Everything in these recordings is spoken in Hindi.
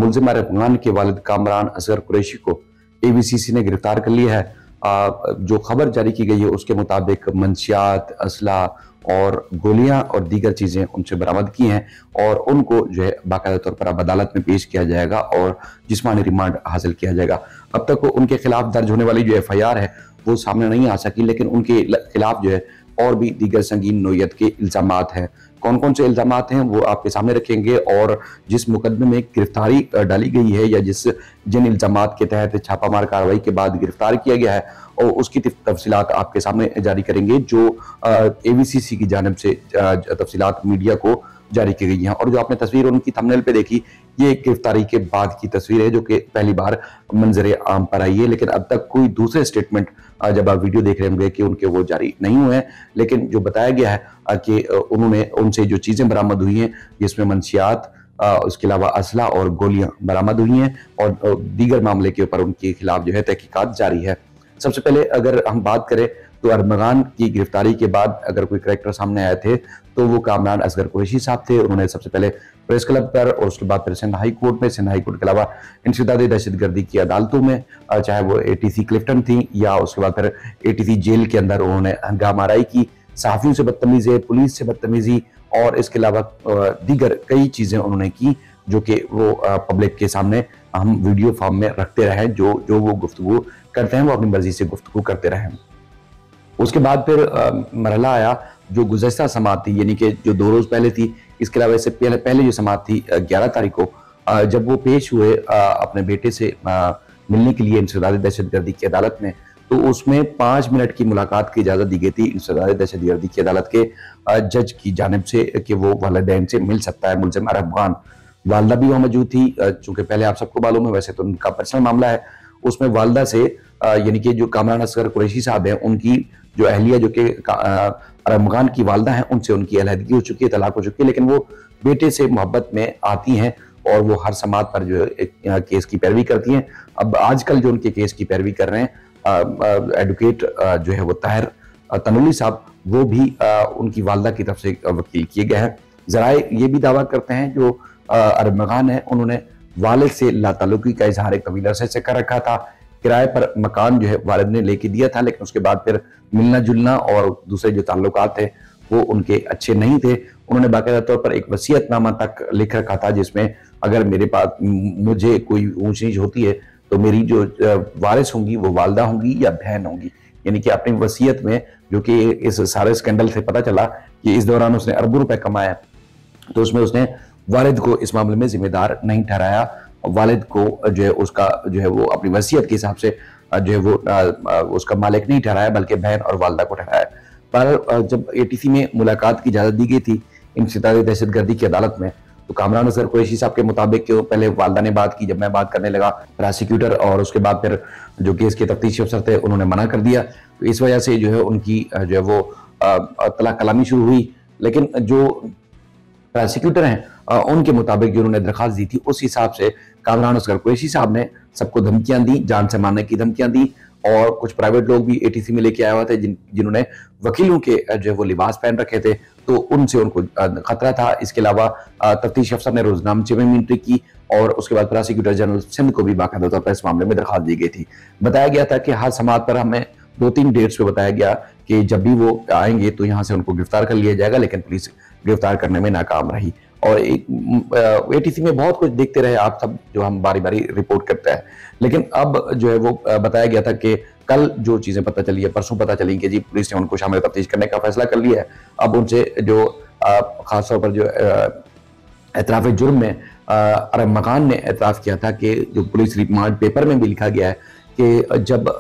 मुलजिम अफगान के वालिद कामरान असगर कुरैशी को AVCC ने गिरफ्तार कर लिया है। जो खबर जारी की गई है उसके मुताबिक मंशियात, असला और गोलियां और दीगर चीजें उनसे बरामद की हैं और उनको जो है बाकायदा तौर पर अब अदालत में पेश किया जाएगा और जिस्मानी रिमांड हासिल किया जाएगा। अब तक उनके खिलाफ दर्ज होने वाली जो FIR है वो सामने नहीं आ सकी, लेकिन उनके खिलाफ जो है और भी दीगर संगीन नोयत के इल्जामात हैं। कौन कौन से इल्जामात हैं वो आपके सामने रखेंगे और जिस मुकदमे में गिरफ्तारी डाली गई है या जिन इल्जामात के तहत छापामार कार्रवाई के बाद गिरफ्तार किया गया है और उसकी तफसीलात आपके सामने जारी करेंगे, जो AVCC की जानिब से तफसीलात मीडिया को जारी की गई हैं। और जो आपने तस्वीर उनकी थंबनेल पे देखी, ये गिरफ्तारी के बाद की तस्वीर है जो कि पहली बार मंजरे आम पर आई है, लेकिन अब तक कोई दूसरे स्टेटमेंट जब आप वीडियो देख रहे होंगे कि उनके वो जारी नहीं हुए हैं। लेकिन जो बताया गया है कि उनसे जो चीजें बरामद हुई हैं जिसमें मंशियात, उसके अलावा असला और गोलियां बरामद हुई हैं और दीगर मामले के ऊपर उनके खिलाफ जो है तहकीकात जारी है। सबसे पहले अगर हम बात करें तो अरमगान की गिरफ्तारी के बाद अगर कोई करैक्टर सामने आए थे तो वो कामरान असगर कुरैशी साहब थे। उन्होंने सबसे पहले प्रेस क्लब पर और उसके बाद फिर सिंध हाई कोर्ट में, सिंध हाई कोर्ट के अलावा इंसदाद दहशतगर्दी की अदालतों में, चाहे वो ATC क्लिफ्टन थी या उसके बाद फिर ATC जेल के अंदर उन्होंने हंगामाराई की, सहाफियों से बदतमीजी, पुलिस से बदतमीजी और इसके अलावा दीगर कई चीजें उन्होंने की जो कि वो पब्लिक के सामने हम वीडियो फॉर्म में रखते रहे। जो वो गुफ्तगू करते हैं वो अपनी मर्जी से गुफ्तगू करते रहे। उसके बाद फिर मरहला आया जो गुज़श्ता समाअत थी, यानी कि जो 2 रोज पहले थी। इसके अलावा इससे पहले जो समाअत थी 11 तारीख को, जब वो पेश हुए अपने बेटे से मिलने के लिए इंसदाद दहशतगर्दी की अदालत में, तो उसमें 5 मिनट की मुलाकात की इजाजत दी गई थी इंसदाद दहशतगर्दी की अदालत के जज की जानिब से कि वो वालिदैन से मिल सकता है मुलजिम अफगान। वालदा भी वहाँ मौजूद थी, चूंकि पहले आप सबको मालूम है, वैसे तो उनका पर्सनल मामला है, उसमें वालदा से यानी कि जो कामरान असगर कुरैशी साहब हैं उनकी जो अहलिया जो कि अरमगान की वालदा हैं उनसे उनकी अलहदगी हो चुकी है, तलाक हो चुकी है, लेकिन वो बेटे से मोहब्बत में आती हैं और वो हर समात पर जो है केस की पैरवी करती हैं। अब आजकल जो उनके केस की पैरवी कर रहे हैं एडवोकेट जो है वो ताहिर तनोली साहब, वो भी उनकी वालदा की तरफ से वकील किए गए हैं। ज़राए ये भी दावा करते हैं जो अरमगान है उन्होंने वालिद से लाताल्लुकी का इजहार एक तवील अरसे से कर रखा था। किराए पर मकान जो है वालिद ने लेके दिया था, लेकिन उसके बाद फिर मिलना जुलना और दूसरे जो ताल्लुकात थे वो उनके अच्छे नहीं थे। उन्होंने बाकायदा तौर पर एक वसीयतनामा तक लिख रखा था जिसमें अगर मेरे पास मुझे कोई ऊंच नीच होती है तो मेरी जो वारिस होंगी वो वालदा होंगी या बहन होंगी। यानी कि अपनी वसीयत में, जो कि इस सारे स्कैंडल से पता चला कि इस दौरान उसने अरबों रुपए कमाया, तो उसमें उसने वालिद को इस मामले में जिम्मेदार नहीं ठहराया। वालिद को जो है उसका जो है वो अपनी वसीयत के हिसाब से जो है वो उसका मालिक नहीं ठहराया, बल्कि बहन और वालदा को ठहराया। पर जब ATC में मुलाकात की इजाजत दी गई थी इंसदाद दहशतगर्दी की अदालत में, तो कामरान असगर कुरैशी साहब के मुताबिक कि पहले वालदा ने बात की, जब मैं बात करने लगा प्रोसिक्यूटर और उसके बाद फिर जो केस के तफ्तीशी अफसर थे उन्होंने मना कर दिया, तो इस वजह से जो है उनकी जो है वो तला कलामी शुरू हुई। लेकिन जो प्रोसिक्यूटर हैं उनके मुताबिक जो उन्होंने दरखास्त दी थी उस हिसाब से कामरान असगर कुरैशी साहब ने सबको धमकियां दी, जान से मारने की धमकियां दी और कुछ प्राइवेट लोग भी ATC में लेके आए हुए थे जिन्होंने वकीलों के जो है वो लिबास पहन रखे थे, तो उनसे उनको खतरा था। इसके अलावा तफ्तीश अफसर ने रोजनामचे में एंट्री की और उसके बाद प्रोसिक्यूटर जनरल सिंध को भी बाकायदा तौर पर इस मामले में दरखास्त दी गई थी। बताया गया था कि हर समात पर हमें 2-3 डेट्स पे बताया गया कि जब भी वो आएंगे तो यहाँ से उनको गिरफ्तार कर लिया जाएगा, लेकिन पुलिस गिरफ्तार करने में नाकाम रही। और ATC में बहुत कुछ देखते रहे आप सब, जो हम बारी बारी रिपोर्ट करते हैं। लेकिन अब जो है वो बताया गया था कि कल जो चीजें पता चली है, परसों पता चली कि जी पुलिस ने उनको शामिल तफ्तीश करने का फैसला कर लिया है। अब उनसे जो खासतौर पर जो एतराफ़ जुर्म में अरमगान ने एतराफ़ किया था कि जो पुलिस रिमांड पेपर में भी लिखा गया है कि जब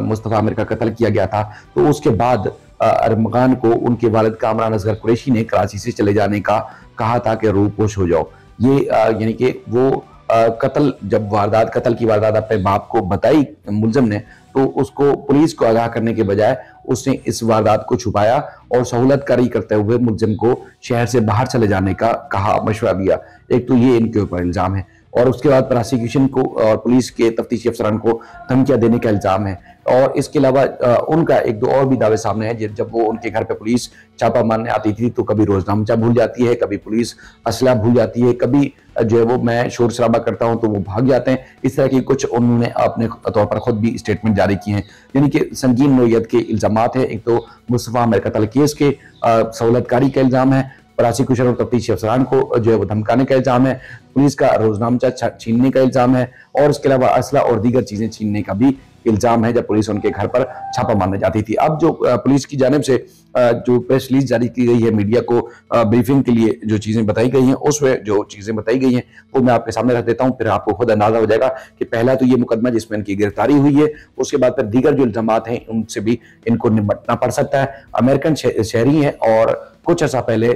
मुस्तफ़ा आमिर का कत्ल किया गया था तो उसके बाद अरमगान को उनके वालिद कामरान असगर कुरैशी ने कराची से चले जाने का कहा था कि रूपोश हो जाओ। ये यानी कि वो कत्ल की वारदात अपने बाप को बताई मुलजिम ने, तो उसको पुलिस को आगाह करने के बजाय उसने इस वारदात को छुपाया और सहूलत कारी करते हुए मुलजिम को शहर से बाहर चले जाने का कहा, मशवरा दिया। एक तो ये इनके ऊपर इल्जाम है और उसके बाद प्रोसिक्यूशन को और पुलिस के तफ्तीशी अफसरान को धमकियां देने का इल्जाम है। और इसके अलावा उनका एक दो और भी दावे सामने हैं। जब वो उनके घर पे पुलिस छापा मारने आती थी तो कभी रोजनामचा भूल जाती है, कभी पुलिस असला भूल जाती है, कभी जो है वो मैं शोर शराबा करता हूं तो वो भाग जाते हैं। इस तरह की कुछ उन्होंने अपने तौर पर खुद भी स्टेटमेंट जारी किए हैं, यानी कि संगीन नोयत के इल्जामात है। एक तो मुस्तफा आमिर कत्ल केस के सहूलतकारी का इल्जाम है, प्रोसिक्यूशन और तफ्तीशी अफसरान को जो है वो धमकाने का इल्जाम है, पुलिस का रोजनामचा छीनने का इल्जाम है, और इसके अलावा असला और दीगर चीजें छीनने का भी इल्जाम है जब पुलिस उनके घर पर छापा मारने जाती थी। अब जो पुलिस की जानिब से जो प्रेस रिलीज जारी की गई है मीडिया को ब्रीफिंग के लिए, जो चीजें बताई गई हैं उसमें जो चीजें बताई गई हैं वो मैं आपके सामने रख देता हूं, फिर आपको खुद अंदाजा हो जाएगा कि पहला तो ये मुकदमा जिसमें इनकी गिरफ्तारी हुई है, उसके बाद फिर दीगर जो इल्जामात हैं उनसे भी इनको निपटना पड़ सकता है। अमेरिकन शहरी है और कुछ अर्सा पहले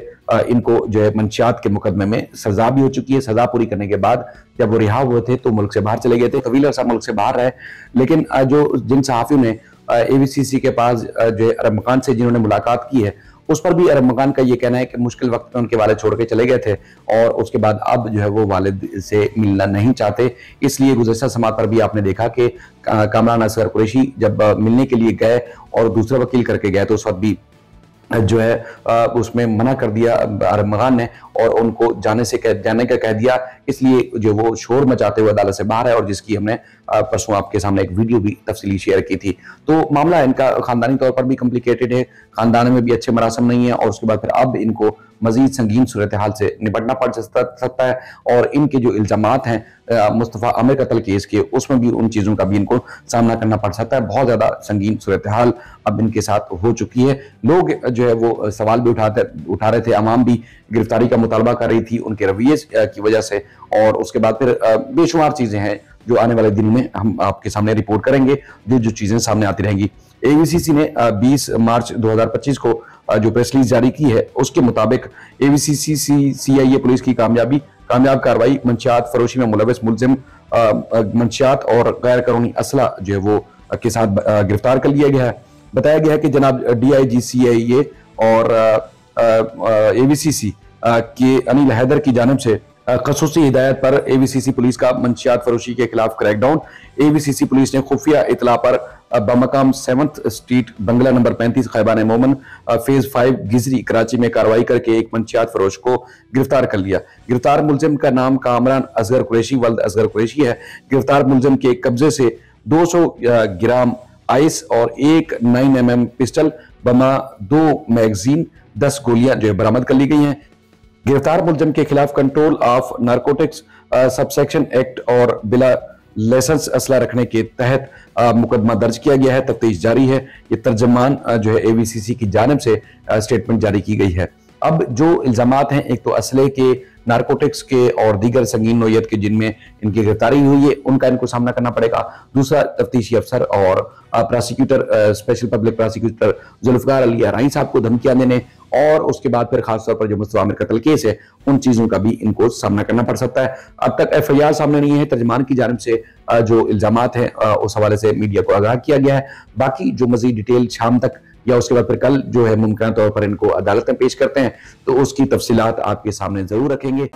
इनको जो है मंशियात के मुकदमे में सजा भी हो चुकी है। सजा पूरी करने के बाद जब वो रिहा हुए थे तो मुल्क से बाहर चले गए थे, तवील अर्सा मुल्क से बाहर रहे। लेकिन जिन सहाफियों ने एबीसीसी के पास जो है अरब मकान से जिन्होंने मुलाकात की है, उस पर भी अरब मकान का ये कहना है कि मुश्किल वक्त में उनके वालिद छोड़ के चले गए थे और उसके बाद अब जो है वो वालिद से मिलना नहीं चाहते। इसलिए गुज़श्ता समात पर भी आपने देखा कि कामरान असगर कुरैशी जब मिलने के लिए गए और दूसरा वकील करके गए तो उस वक्त भी जो है उसमें मना कर दिया अरब मकान ने और उनको जाने का कह दिया। इसलिए जो वो शोर मचाते हुए अदालत से बाहर है और जिसकी हमने परसों आपके सामने एक वीडियो भी तफसीली शेयर की थी। तो मामला इनका खानदानी तौर पर भी कॉम्प्लिकेटेड है, खानदान में भी अच्छे मरासम नहीं है और उसके बाद फिर अब इनको मजीद संगीन सूरत हाल से निपटना पड़ सकता है। और इनके जो इल्जामात हैं मुस्तफा आमिर कत्ल केस के, उसमें भी उन चीज़ों का भी इनको सामना करना पड़ सकता है। बहुत ज़्यादा संगीन सूरत हाल अब इनके साथ हो चुकी है। लोग जो है वो सवाल भी उठा रहे थे, अवाम भी गिरफ्तारी का मुतालबा कर रही थी उनके रवैये की वजह से। और उसके बाद फिर बेशुमार चीज़ें हैं जो आने वाले दिनों में हम आपके सामने रिपोर्ट करेंगे, जो चीज़ें सामने आती रहेंगी। एबीसीसी ने 20 मार्च 2025 को जो प्रेस रिलीज जारी की है उसके मुताबिक एबीसीसी सीआईए पुलिस की कामयाब कार्रवाई, मंशियात फरोशी में मुलविस मुलजिम मंशियात और गैर कानूनी असला जो है वो के साथ गिरफ्तार कर लिया गया है। बताया गया है कि जनाब डीआईजी सीआईए और एबीसीसी के अनिल हैदर की जानिब से खसूसी हिदायत पर एबीसीसी पुलिस का मंशियात फरोशी के खिलाफ क्रैकडाउन। एबीसीसी पुलिस ने खुफिया इतला पर बमकाम 7th स्ट्रीट बंगला नंबर 35 खैबान मोमन फेज 5 गिजरी कराची में कार्रवाई करके एक मंशियात फरोश को गिरफ्तार कर लिया। गिरफ्तार मुलजिम का नाम कामरान असगर कुरैशी वल्द असगर कुरैशी है। गिरफ्तार मुलजिम के कब्जे से 200 ग्राम आइस और एक 9mm पिस्टल बमा, 2 मैगजीन, 10 गोलियां जो बरामद कर ली गई हैं। गिरफ्तार मुलजिम के खिलाफ control of narcotics subsection act और बिला लाइसेंस असला रखने के तहत मुकदमा दर्ज किया गया है। तफ्तीश जारी है। ये तर्जमान जो है एबीसीसी की जानिब से स्टेटमेंट जारी की गई है। अब जो इल्जामात हैं, एक तो असले के, नारकोटिक्स के और दीगर संगीन नोयत के जिनमें इनकी गिरफ्तारी हुई है उनका इनको सामना करना पड़ेगा। दूसरा, तफ्तीशी अफसर और prosecutor special public prosecutor Zulfikar Ali Harai साहब को धमकियां देने और उसके बाद फिर खासतौर पर जो मुस्तफा आमिर कत्ल केस है उन चीजों का भी इनको सामना करना पड़ सकता है। अब तक एफआईआर सामने नहीं है। तर्जमान की जानिब से जो इल्जामात हैं उस हवाले से मीडिया को आगाह किया गया है। बाकी जो मजीद डिटेल शाम तक या उसके बाद फिर कल जो है मुमकिन तौर पर इनको अदालत में पेश करते हैं तो उसकी तफसीलात आपके सामने जरूर रखेंगे।